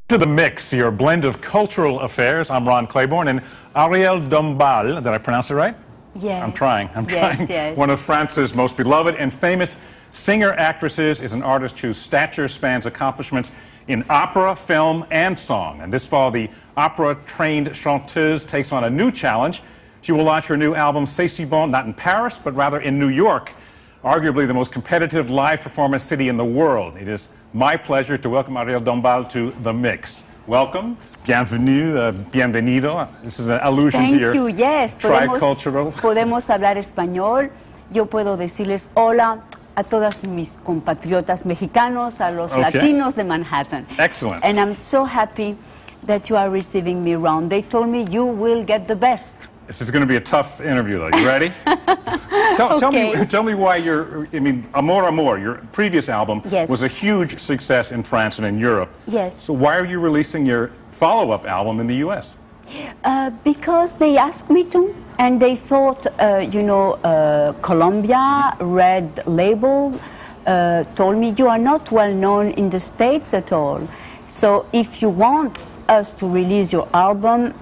To the Mix, your blend of cultural affairs. I'm Ron Claiborne, and Arielle Dombasle, did I pronounce it right? Yes. I'm trying. Yes. One of France's most beloved and famous singer-actresses, is an artist whose stature spans accomplishments in opera, film, and song. And this fall, the opera-trained chanteuse takes on a new challenge. She will launch her new album, C'est si bon, not in Paris, but rather in New York, arguably the most competitive live performance city in the world. It is my pleasure to welcome Arielle Dombasle to The Mix. Welcome, bienvenue, bienvenido. This is an allusion to your tricultural. Podemos hablar español. Yo puedo decirles hola a todas mis compatriotas mexicanos, a los latinos de Manhattan. Excellent. And I'm so happy that you are receiving me, Ron. They told me you will get the best. This is going to be a tough interview, though. You ready? Tell me why Amor, your previous album, was a huge success in France and in Europe. Yes. So why are you releasing your follow-up album in the U.S.? Because they asked me to, and they thought, Columbia, Red Label, told me, you are not well known in the States at all. So if you want us to release your album,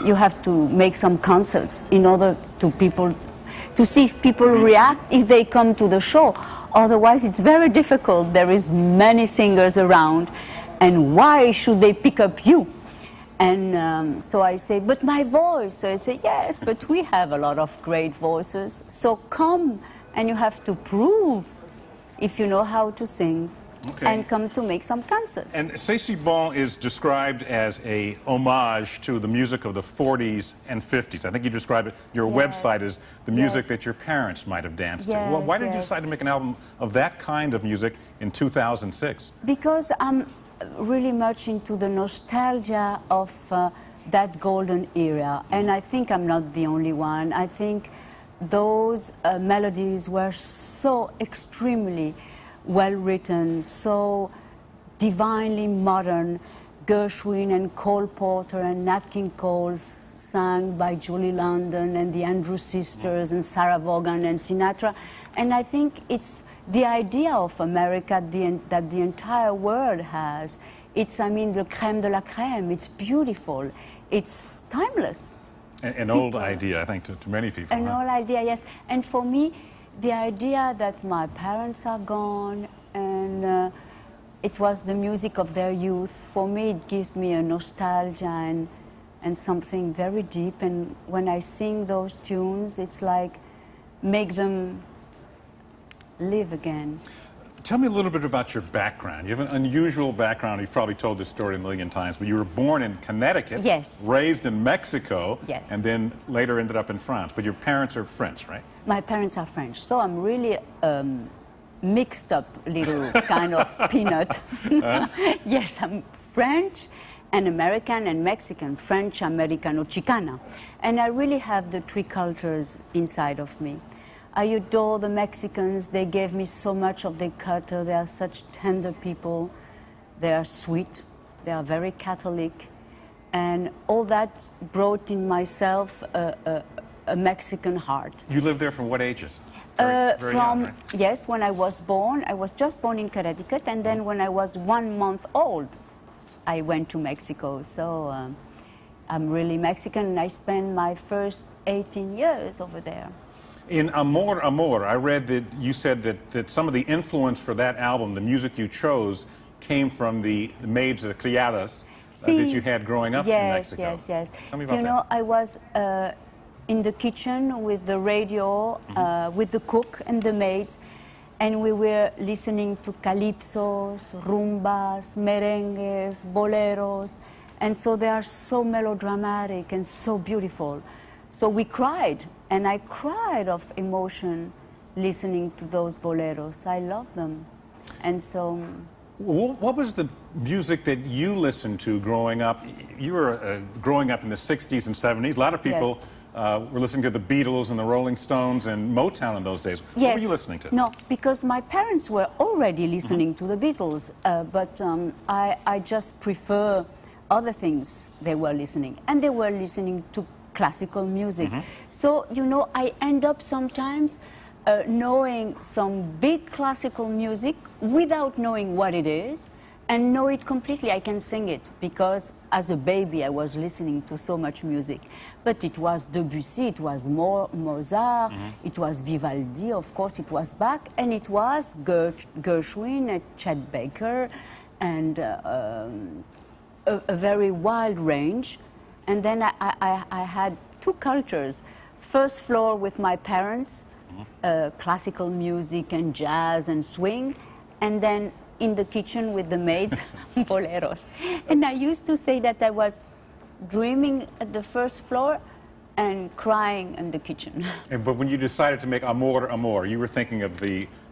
you have to make some concerts in order to see if people react if they come to the show. Otherwise, it's very difficult. There is many singers around, and why should they pick up you? And so I say, but my voice. So I say, yes, but we have a lot of great voices. So come, and you have to prove if you know how to sing. And come to make some concerts. And C'est si bon is described as a homage to the music of the 40s and 50s. I think you described it, your website, as the music that your parents might have danced to. Well, why did you decide to make an album of that kind of music in 2006? Because I'm really much into the nostalgia of that golden era. And I think I'm not the only one. I think those melodies were so extremely well written, so divinely modern. Gershwin and Cole Porter and Nat King Cole sang by Julie London and the Andrews Sisters and Sarah Vaughan and Sinatra. And I think it's the idea of America that the entire world has. It's, I mean, the crème de la crème. It's beautiful. It's timeless. An old idea, I think, to many people. An old idea, yes. And for me, the idea that my parents are gone and it was the music of their youth, for me it gives me a nostalgia and something very deep. And when I sing those tunes, it's like make them live again. Tell me a little bit about your background. You have an unusual background. You've probably told this story a million times, but you were born in Connecticut, raised in Mexico, and then later ended up in France. But your parents are French, right? My parents are French, so I'm really mixed up little kind of peanut. Yes, I'm French and American and Mexican, French, Americano, Chicana. And I really have the three cultures inside of me. I adore the Mexicans. They gave me so much of their culture. They are such tender people. They are sweet. They are very Catholic. And all that brought in myself a Mexican heart. You lived there from what ages? Very young, right? Yes, when I was born. I was just born in Connecticut. And then when I was 1 month old, I went to Mexico. So I'm really Mexican. And I spent my first 18 years over there. In Amor, Amor, I read that you said that some of the influence for that album, the music you chose, came from the maids, the criadas, that you had growing up in Mexico. Yes. Tell me about that. You know, I was in the kitchen with the radio, with the cook and the maids, and we were listening to calypsos, rumbas, merengues, boleros, and so they are so melodramatic and so beautiful. So we cried, and I cried of emotion listening to those boleros. I love them. And so... What was the music that you listened to growing up? You were growing up in the 60s and 70s. A lot of people were listening to the Beatles and the Rolling Stones and Motown in those days. What were you listening to? No, because my parents were already listening to the Beatles, but I just prefer other things they were listening. And they were listening to classical music. So, you know, I end up sometimes knowing some big classical music without knowing what it is, and know it completely. I can sing it because as a baby I was listening to so much music. But it was Debussy, it was Mozart, it was Vivaldi, of course, it was Bach, and it was Gershwin, Chet Baker, and a very wide range. And then I had two cultures. First floor with my parents, classical music and jazz and swing, and then in the kitchen with the maids, boleros. And I used to say that I was dreaming at the first floor and crying in the kitchen. But when you decided to make Amor, Amor, you were thinking of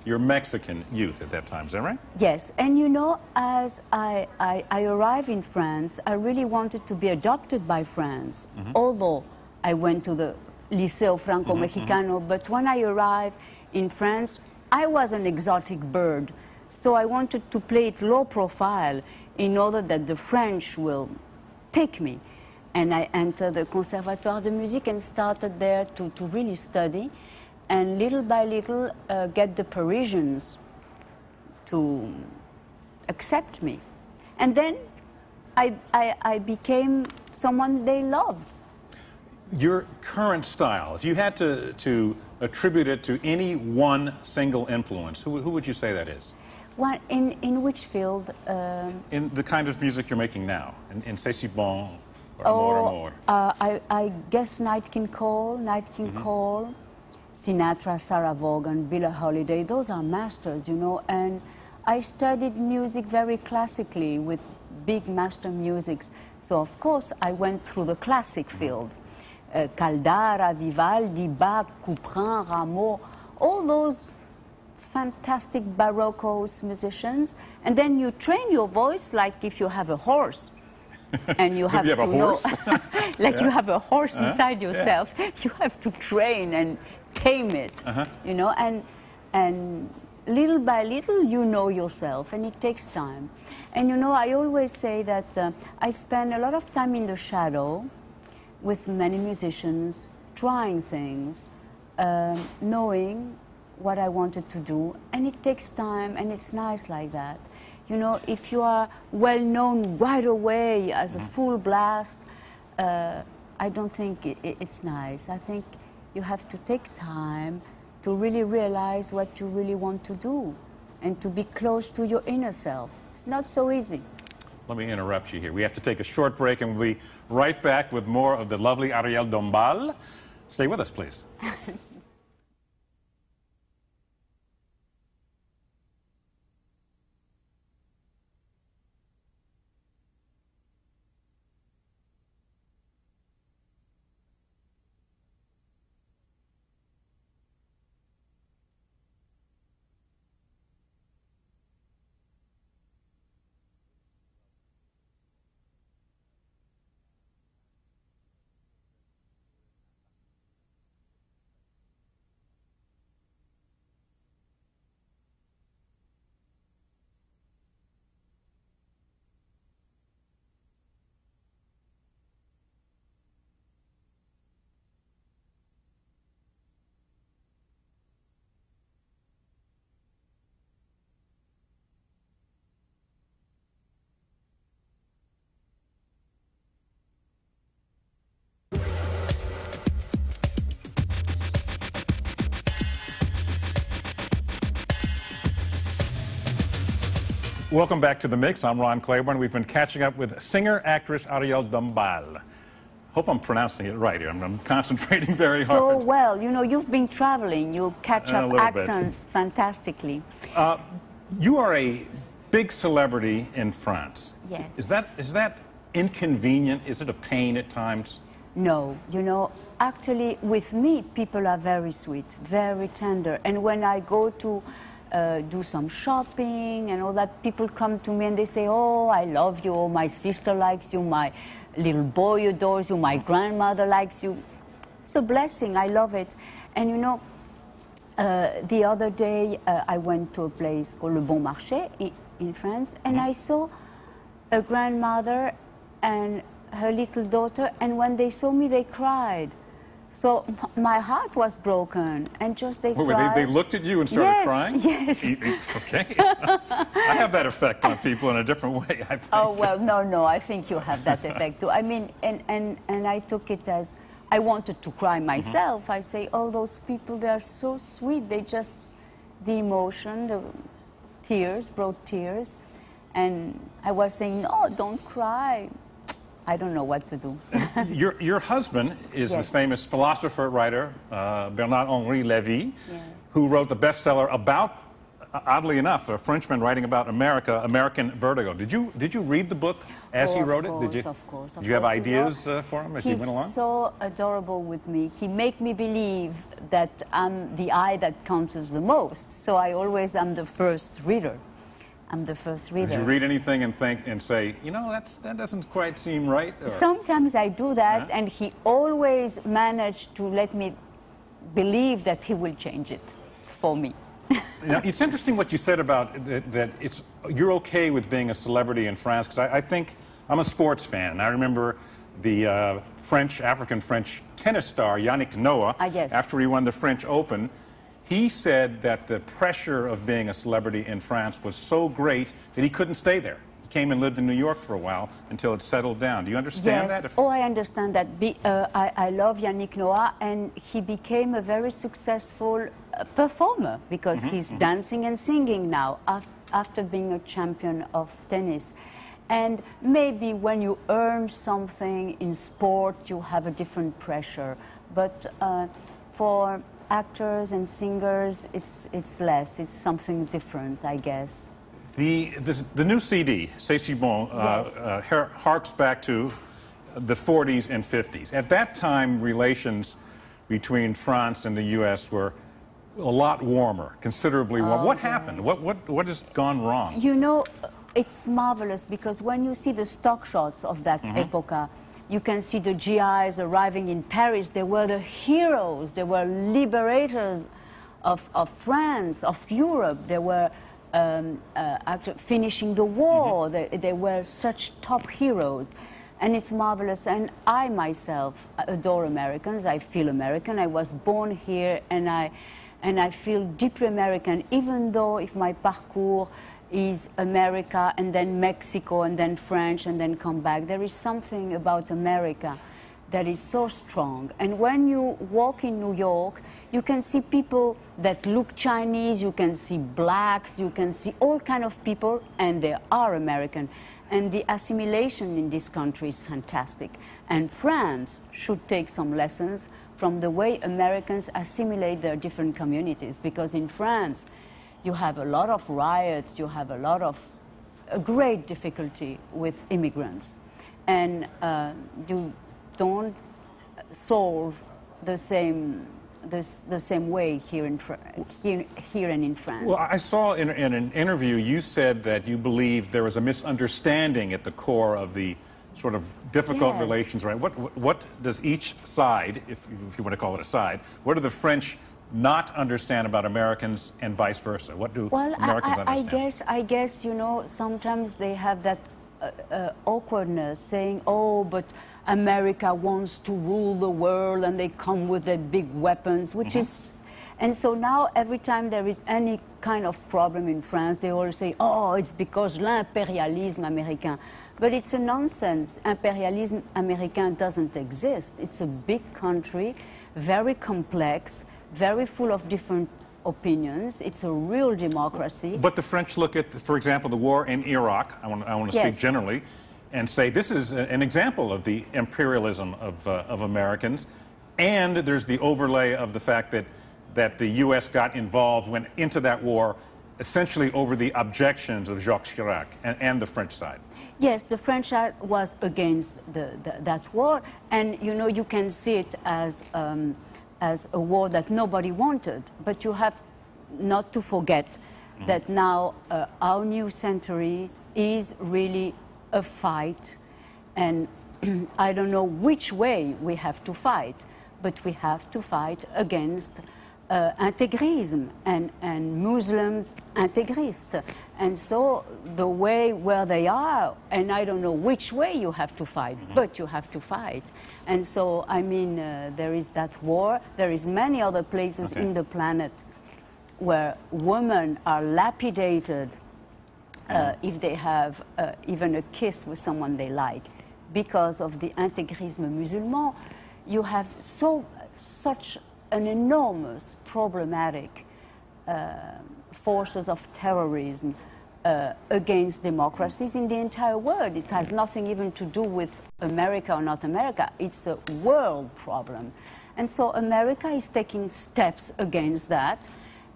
your Mexican youth at that time, is that right? Yes, and you know, as I arrived in France, I really wanted to be adopted by France, although I went to the Liceo Franco-Mexicano, but when I arrived in France, I was an exotic bird. So I wanted to play it low profile in order that the French will take me. And I entered the Conservatoire de Musique and started there to really study. And little by little get the Parisians to accept me. And then I became someone they loved. Your current style, if you had to attribute it to any one single influence, who would you say that is? Well, in which field? In the kind of music you're making now, in C'est si bon, or Amor, Amor. I guess Nat King Cole, Sinatra, Sarah Vaughan, Billie Holiday, those are masters, you know, and I studied music very classically with big master musics. So of course I went through the classic field. Caldara, Vivaldi, Bach, Couperin, Rameau, all those fantastic Baroque musicians, and then you train your voice like if you have a horse. And you have, you have to a horse? know, like you have a horse inside yourself. You have to train and tame it, you know, and little by little you know yourself, and it takes time. And you know, I always say that I spend a lot of time in the shadow with many musicians, trying things, knowing what I wanted to do, and it takes time, and it's nice like that. You know, if you are well known right away as a full blast, I don't think it's nice. I think you have to take time to really realize what you really want to do and to be close to your inner self. It's not so easy. Let me interrupt you here. We have to take a short break, and we'll be right back with more of the lovely Arielle Dombasle. Stay with us, please. Welcome back to The Mix. I'm Ron Claiborne. We've been catching up with singer-actress Arielle Dombasle. Hope I'm pronouncing it right here. I'm concentrating very hard. So well, you know, you've been traveling. You catch up accents fantastically. You are a big celebrity in France. Yes. Is that inconvenient? Is it a pain at times? No, you know, actually with me, people are very sweet, very tender. And when I go to do some shopping and all that, people come to me and they say, oh, I love you, oh, my sister likes you, my little boy adores you, my grandmother likes you. It's a blessing, I love it. And you know, the other day I went to a place called Le Bon Marché in France, and I saw a grandmother and her little daughter, and when they saw me, they cried. So my heart was broken, and just they Wait, cried. they looked at you and started crying? Yes. Okay. I have that effect on people in a different way, I think. Oh, well, no, I think you have that effect too. I mean, and I took it as, I wanted to cry myself. I say, oh, those people, they are so sweet. They just, the emotion, the tears, brought tears. And I was saying, no, don't cry. I don't know what to do. Your husband is the Yes. famous philosopher, writer, Bernard-Henri Lévy, Yeah. who wrote the bestseller about, oddly enough, a Frenchman writing about America, American Vertigo. Did you read the book as he wrote it? Did you? Of course. Did you have ideas for him as you went along? He's so adorable with me. He make me believe that I'm the eye that counts the most. So I always am the first reader. I'm the first reader. Did you read anything and think and say, you know, that doesn't quite seem right? Or? Sometimes I do that, and he always managed to let me believe that he will change it for me. Now, it's interesting what you said about that you're okay with being a celebrity in France, because I think I'm a sports fan, and I remember the African-French tennis star, Yannick Noah, yes. after he won the French Open, he said that the pressure of being a celebrity in France was so great that he couldn't stay there. He came and lived in New York for a while until it settled down. Do you understand that? Oh, I understand that. I love Yannick Noah, and he became a very successful performer because he's dancing and singing now after being a champion of tennis. And maybe when you earn something in sport, you have a different pressure. But for actors and singers, it's less. It's something different, I guess. The new CD, C'est si bon, harks back to the 40s and 50s. At that time, relations between France and the U.S. were a lot warmer, considerably warmer. What happened? What has gone wrong? You know, it's marvelous because when you see the stock shots of that epocha, you can see the GIs arriving in Paris. They were the heroes. They were liberators of France, of Europe. They were actually finishing the war. They were such top heroes. And it's marvelous. And I myself adore Americans. I feel American. I was born here, and I feel deeply American, even though if my parcours is America and then Mexico and then French and then come back. There is something about America that is so strong. And when you walk in New York, you can see people that look Chinese, you can see blacks, you can see all kinds of people, and they are American. And the assimilation in this country is fantastic. And France should take some lessons from the way Americans assimilate their different communities, because in France, you have a lot of riots, you have a great difficulty with immigrants. And you don't solve the same way here and in France. Well, I saw in an interview you said that you believed there was a misunderstanding at the core of the sort of difficult relations, right? What does each side, if you want to call it a side, what do the French not understand about Americans and vice versa? What do Americans understand? I guess, you know, sometimes they have that awkwardness saying, oh, but America wants to rule the world and they come with their big weapons, which is... And so now every time there is any kind of problem in France, they always say, oh, it's because l'impérialisme américain. But it's a nonsense. Imperialism américain doesn't exist. It's a big country, very complex, very full of different opinions. It's a real democracy. But the French look at, for example, the war in Iraq, I want to speak generally, and say this is an example of the imperialism of Americans. And there's the overlay of the fact that the U.S. got involved, went into that war, essentially over the objections of Jacques Chirac and the French side. Yes, the French side was against that war, and you know, you can see it as a war that nobody wanted. But you have not to forget that now our new century is really a fight, and I don't know which way we have to fight, but we have to fight against intégrisme and Muslims integrist. And so the way where they are, and I don't know which way you have to fight, but you have to fight. And so, I mean, there is that war. There is many other places in the planet where women are lapidated if they have even a kiss with someone they like. Because of the intégrisme musulman, you have such an enormous problematic forces of terrorism against democracies in the entire world. It has nothing even to do with America or not America. It's a world problem. And so America is taking steps against that,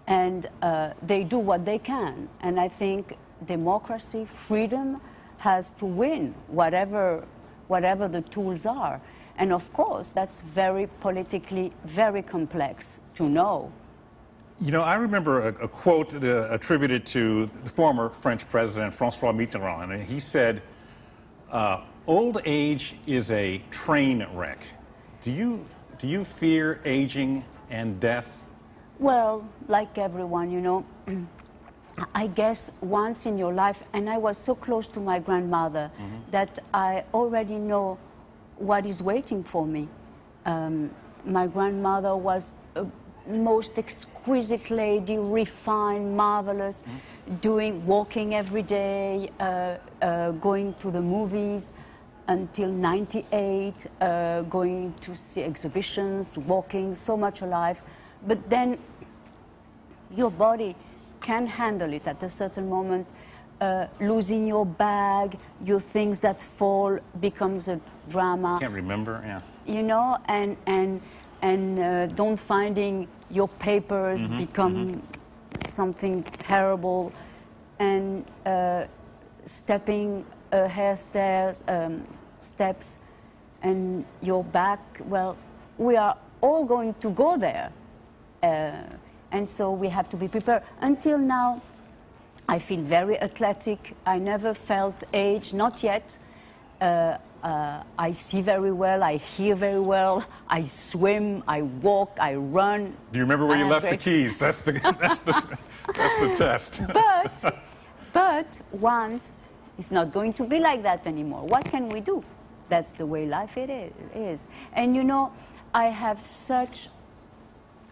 and they do what they can. And I think democracy, freedom has to win, whatever the tools are. And of course, that's very politically very complex to know. You know, I remember a quote attributed to the former French president, François Mitterrand, and he said, old age is a train wreck. Do you fear aging and death? Well, like everyone, you know, I guess once in your life, and I was so close to my grandmother that I already know what is waiting for me. My grandmother was a most exquisite lady, refined, marvelous, walking every day, going to the movies until 98, going to see exhibitions, walking, so much alive. But then your body can handle it at a certain moment. Losing your bag, your things that fall becomes a drama. Can't remember, yeah. You know, and don't finding your papers become something terrible, and stepping steps, and your back. Well, we are all going to go there, and so we have to be prepared. Until now, I feel very athletic. I never felt age, not yet. I see very well, I hear very well, I swim, I walk, I run. Do you remember where you left the keys? That's the test. But once, it's not going to be like that anymore. What can we do? That's the way life it is. And you know, I have such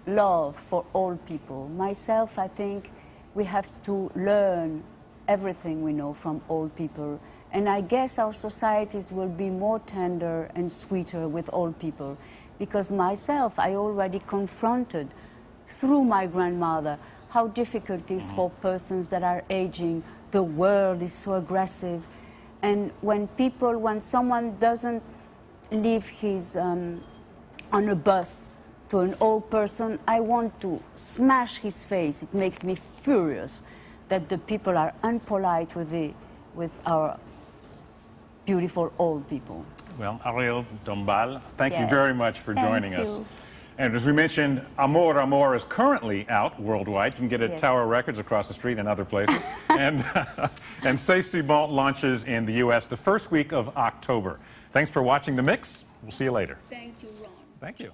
love for all people. Myself, I think, we have to learn everything we know from old people. And I guess our societies will be more tender and sweeter with old people. Because myself, I already confronted, through my grandmother, how difficult it is for persons that are aging. The world is so aggressive. And when someone doesn't leave his, on a bus, to an old person, I want to smash his face. It makes me furious that the people are unpolite with our beautiful old people. Well, Arielle Dombasle, thank you very much for joining us. You. And as we mentioned, Amor is currently out worldwide. You can get it at Tower Records across the street and other places. and C'est Si Bon launches in the U.S. the first week of October. Thanks for watching The Mix. We'll see you later. Thank you, Ron. Thank you.